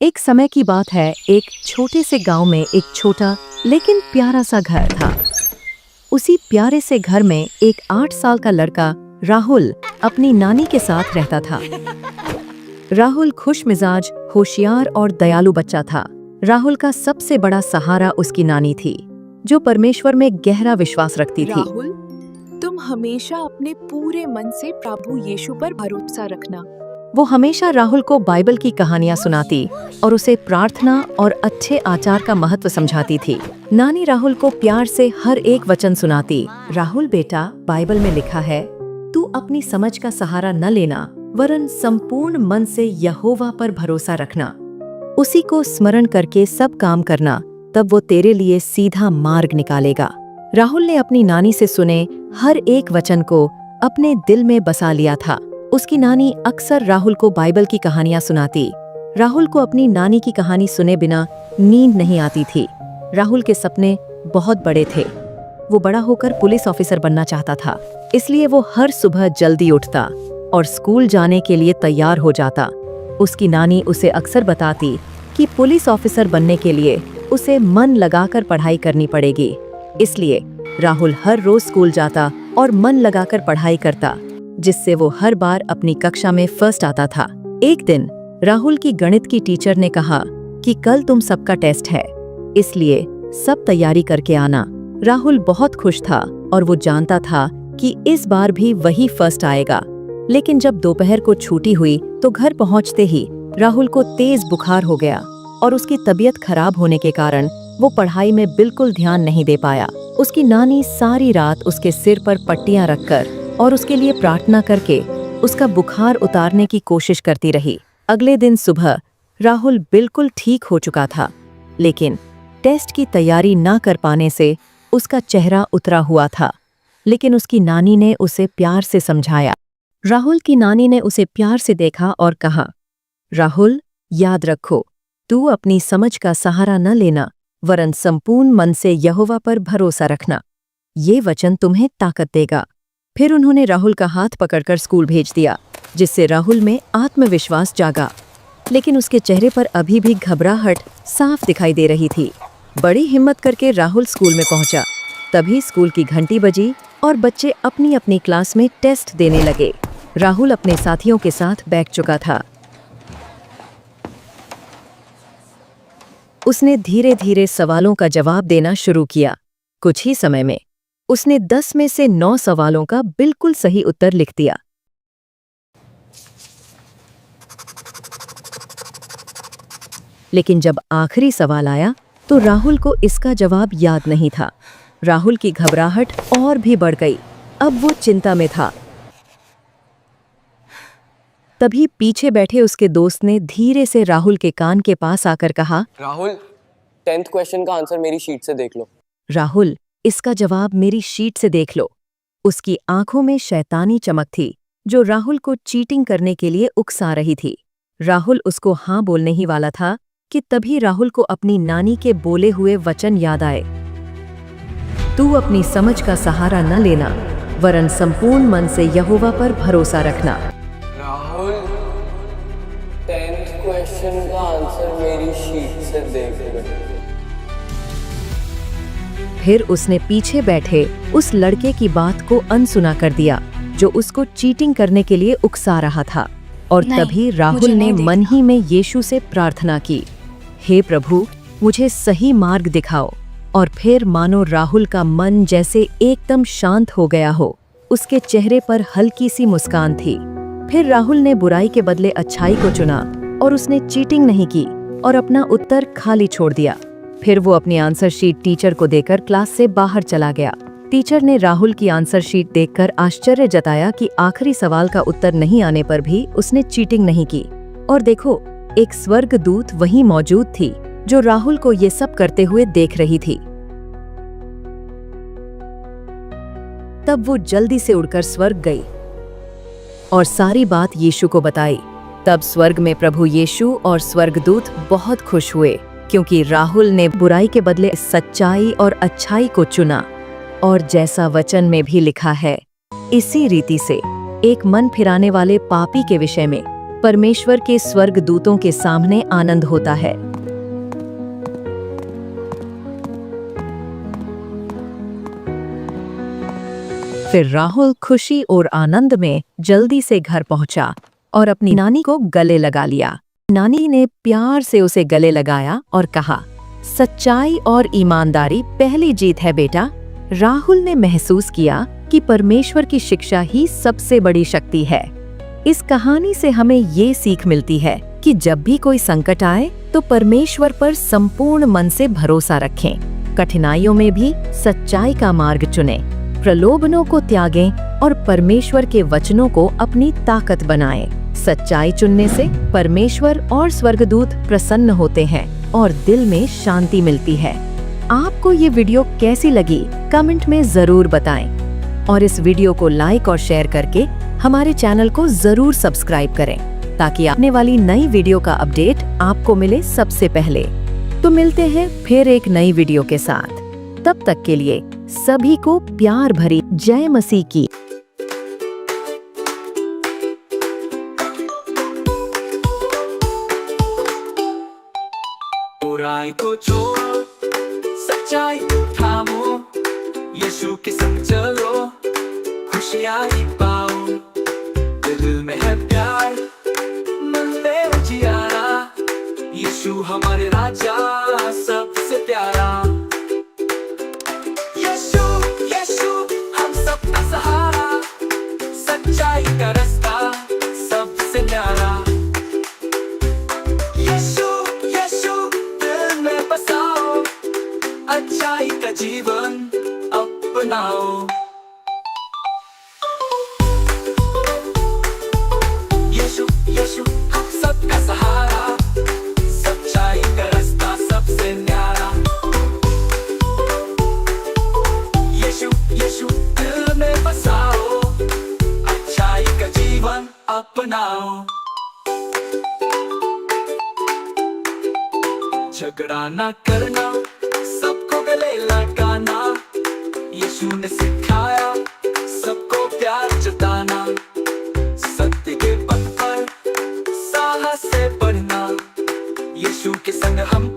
एक समय की बात है, एक छोटे से गांव में एक छोटा लेकिन प्यारा सा घर था। उसी प्यारे से घर में एक 8 साल का लड़का राहुल अपनी नानी के साथ रहता था। राहुल खुशमिजाज, होशियार और दयालु बच्चा था। राहुल का सबसे बड़ा सहारा उसकी नानी थी, जो परमेश्वर में गहरा विश्वास रखती थी। राहुल, तुम हमेशा अपने पूरे मन से प्रभु यीशु पर भरोसा रखना। वो हमेशा राहुल को बाइबल की कहानियां सुनाती और उसे प्रार्थना और अच्छे आचार का महत्व समझाती थी। नानी राहुल को प्यार से हर एक वचन सुनाती। राहुल बेटा, बाइबल में लिखा है, तू अपनी समझ का सहारा न लेना, वरन संपूर्ण मन से यहोवा पर भरोसा रखना। उसी को स्मरण करके सब काम करना, तब वो तेरे लिए सीधा मार्ग निकालेगा। राहुल ने अपनी नानी से सुने हर एक वचन को अपने दिल में बसा लिया था। उसकी नानी अक्सर राहुल को बाइबल की कहानियां सुनाती। राहुल को अपनी नानी की कहानी सुने बिना नींद नहीं आती थी। राहुल के सपने बहुत बड़े थे। वो बड़ा होकर पुलिस ऑफिसर बनना चाहता था, इसलिए वो हर सुबह जल्दी उठता और स्कूल जाने के लिए तैयार हो जाता। उसकी नानी उसे अक्सर बताती कि पुलिस ऑफिसर बनने के लिए उसे मन लगाकर पढ़ाई करनी पड़ेगी। इसलिए राहुल हर रोज स्कूल जाता और मन लगाकर पढ़ाई करता, जिससे वो हर बार अपनी कक्षा में फर्स्ट आता था। एक दिन राहुल की गणित की टीचर ने कहा कि कल तुम सबका टेस्ट है, इसलिए सब तैयारी करके आना। राहुल बहुत खुश था और वो जानता था कि इस बार भी वही फर्स्ट आएगा। लेकिन जब दोपहर को छुट्टी हुई तो घर पहुंचते ही राहुल को तेज बुखार हो गया और उसकी तबीयत खराब होने के कारण वो पढ़ाई में बिल्कुल ध्यान नहीं दे पाया। उसकी नानी सारी रात उसके सिर पर पट्टियां रखकर और उसके लिए प्रार्थना करके उसका बुखार उतारने की कोशिश करती रही। अगले दिन सुबह राहुल बिल्कुल ठीक हो चुका था, लेकिन टेस्ट की तैयारी ना कर पाने से उसका चेहरा उतरा हुआ था। लेकिन उसकी नानी ने उसे प्यार से समझाया। राहुल की नानी ने उसे प्यार से देखा और कहा, राहुल, याद रखो, तू अपनी समझ का सहारा न लेना, वरन संपूर्ण मन से यहोवा पर भरोसा रखना। ये वचन तुम्हें ताकत देगा। फिर उन्होंने राहुल का हाथ पकड़कर स्कूल भेज दिया, जिससे राहुल में आत्मविश्वास जागा। लेकिन उसके चेहरे पर अभी भी घबराहट साफ दिखाई दे रही थी। बड़ी हिम्मत करके राहुल स्कूल में पहुंचा। तभी स्कूल की घंटी बजी और बच्चे अपनी अपनी क्लास में टेस्ट देने लगे। राहुल अपने साथियों के साथ बैठ चुका था। उसने धीरे धीरे सवालों का जवाब देना शुरू किया। कुछ ही समय में उसने 10 में से 9 सवालों का बिल्कुल सही उत्तर लिख दिया। लेकिन जब आखिरी सवाल आया तो राहुल को इसका जवाब याद नहीं था। राहुल की घबराहट और भी बढ़ गई। अब वो चिंता में था। तभी पीछे बैठे उसके दोस्त ने धीरे से राहुल के कान के पास आकर कहा, राहुल, 10th क्वेश्चन का आंसर मेरी शीट से देख लो। राहुल, इसका जवाब मेरी शीट से देख लो। उसकी आंखों में शैतानी चमक थी, जो राहुल को चीटिंग करने के लिए उकसा रही थी। राहुल उसको हाँ बोलने ही वाला था कि तभी राहुल को अपनी नानी के बोले हुए वचन याद आए। तू अपनी समझ का सहारा न लेना, वरन संपूर्ण मन से यहोवा पर भरोसा रखना। राहुल, 10th क्वेश्चन का आंसर मेरी शीट से देख लो। फिर उसने पीछे बैठे उस लड़के की बात को अनसुना कर दिया, जो उसको चीटिंग करने के लिए उकसा रहा था। और तभी राहुल ने मन ही में यीशु से प्रार्थना की, हे प्रभु, मुझे सही मार्ग दिखाओ। और फिर मानो राहुल का मन जैसे एकदम शांत हो गया हो। उसके चेहरे पर हल्की सी मुस्कान थी। फिर राहुल ने बुराई के बदले अच्छाई को चुना और उसने चीटिंग नहीं की और अपना उत्तर खाली छोड़ दिया। फिर वो अपनी आंसर शीट टीचर को देकर क्लास से बाहर चला गया। टीचर ने राहुल की आंसर शीट देखकर आश्चर्य जताया कि आखिरी सवाल का उत्तर नहीं आने पर भी उसने चीटिंग नहीं की। और देखो, एक स्वर्गदूत वहीं मौजूद थी, जो राहुल को ये सब करते हुए देख रही थी। तब वो जल्दी से उड़कर स्वर्ग गई और सारी बात यीशु को बताई। तब स्वर्ग में प्रभु यीशु और स्वर्गदूत बहुत खुश हुए, क्योंकि राहुल ने बुराई के बदले सच्चाई और अच्छाई को चुना। और जैसा वचन में भी लिखा है, इसी रीति से एक मन फिराने वाले पापी के विषय में परमेश्वर के स्वर्ग दूतों के सामने आनंद होता है। फिर राहुल खुशी और आनंद में जल्दी से घर पहुंचा और अपनी नानी को गले लगा लिया। नानी ने प्यार से उसे गले लगाया और कहा, सच्चाई और ईमानदारी पहली जीत है बेटा। राहुल ने महसूस किया कि परमेश्वर की शिक्षा ही सबसे बड़ी शक्ति है। इस कहानी से हमें ये सीख मिलती है कि जब भी कोई संकट आए तो परमेश्वर पर संपूर्ण मन से भरोसा रखें। कठिनाइयों में भी सच्चाई का मार्ग चुनें, प्रलोभनों को त्यागें और परमेश्वर के वचनों को अपनी ताकत बनाएं। सच्चाई चुनने से परमेश्वर और स्वर्गदूत प्रसन्न होते हैं और दिल में शांति मिलती है। आपको ये वीडियो कैसी लगी कमेंट में जरूर बताएं और इस वीडियो को लाइक और शेयर करके हमारे चैनल को जरूर सब्सक्राइब करें ताकि आने वाली नई वीडियो का अपडेट आपको मिले सबसे पहले। तो मिलते हैं फिर एक नई वीडियो के साथ। तब तक के लिए सभी को प्यार भरी जय मसीह की। बुराई को छोड़ो, सच्चाई थामो, यीशु के संग चलो, खुशियाँ ही पाओ। दिल में है प्यार, मन में उजियारा, यीशु हमारे राजा सबसे प्यारा। यीशु यीशु हम सबका सहारा, सच्चाई का रास्ता सबसे न्यारा। यीशु यीशु दिल में बसाओ, अच्छाई का जीवन अपनाओ। यीशु यीशु हम सबका सहारा, सच्चाई का रास्ता सबसे न्यारा। यीशु यीशु दिल में बसाओ, अच्छाई का जीवन अपनाओ। झगड़ा ना करना, सबको गले लगाना, यीशु ने सिखाया सबको प्यार जताना। सत्य के पथ पर साहस से बढ़ना, यीशु के संग हम